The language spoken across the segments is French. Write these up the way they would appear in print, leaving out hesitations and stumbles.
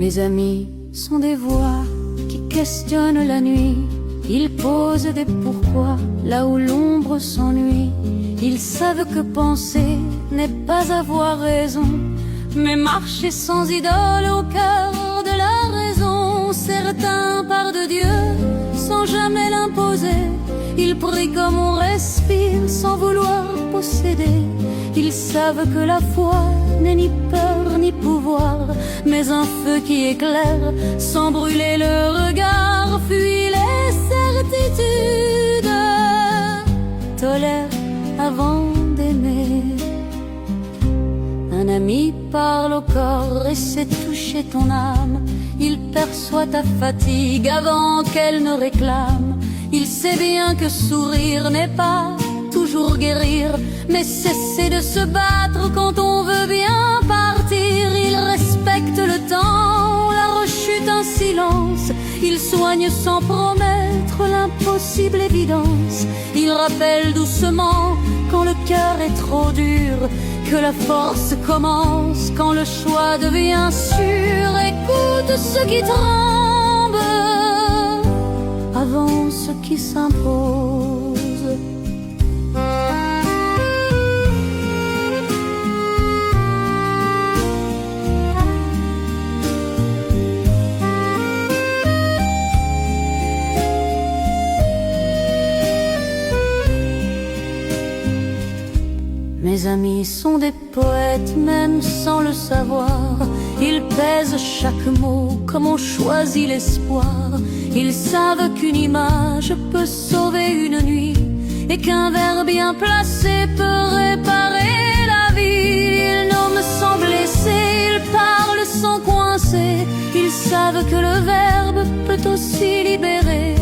Mes amis sont des voix qui questionnent la nuit. Ils posent des pourquoi là où l'ombre s'ennuie. Ils savent que penser n'est pas avoir raison, mais marcher sans idole au cœur de la raison. Certains parlent de Dieu sans jamais l'imposer. Ils prient comme on respire sans vouloir posséder. Ils savent que la foi n'est ni peur ni pouvoir, mais un feu qui éclaire sans brûler le regard. Fuit les certitudes, tolère avant d'aimer. Un ami parle au corps et sait toucher ton âme. Il perçoit ta fatigue avant qu'elle ne réclame. Il sait bien que sourire n'est pas toujours guérir, mais cesser de se battre quand on veut bien partir. Il respecte le temps, la rechute, un silence. Il soigne sans promettre l'impossible évidence. Il rappelle doucement quand le cœur est trop dur que la force commence quand le choix devient sûr. Écoute ce qui tremble avant ce qui s'impose. Mes amis sont des poètes, même sans le savoir. Ils pèsent chaque mot comme on choisit l'espoir. Ils savent qu'une image peut sauver une nuit et qu'un vers bien placé peut réparer la vie. Ils nomment sans blesser, ils parlent sans coincer. Ils savent que le verbe peut aussi libérer.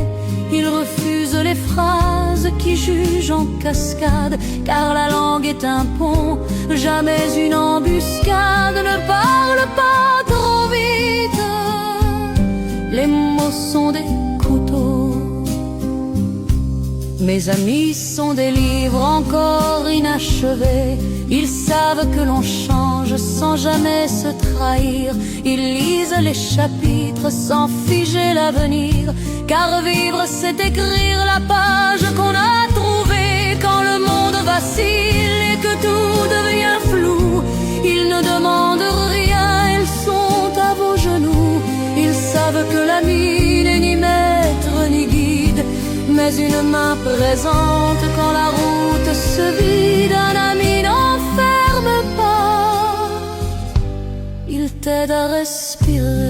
Ils refusent les phrases qui jugent en cascade, car la langue est un pont, jamais une embuscade. Ne parle pas trop vite, les mots sont des couteaux. Mes amis sont des livres encore inachevés. Ils savent que l'on change sans jamais se trahir. Ils lisent les chapitres sans figer l'avenir, car vivre c'est écrire la page qu'on a trouvée. Quand le monde vacille et que tout devient flou, ils ne demandent rien, ils sont à vos genoux. Ils savent que l'ami n'est ni maître ni guide, mais une main présente quand la route se vide. Un ami n'enferme pas, il t'aide à respirer.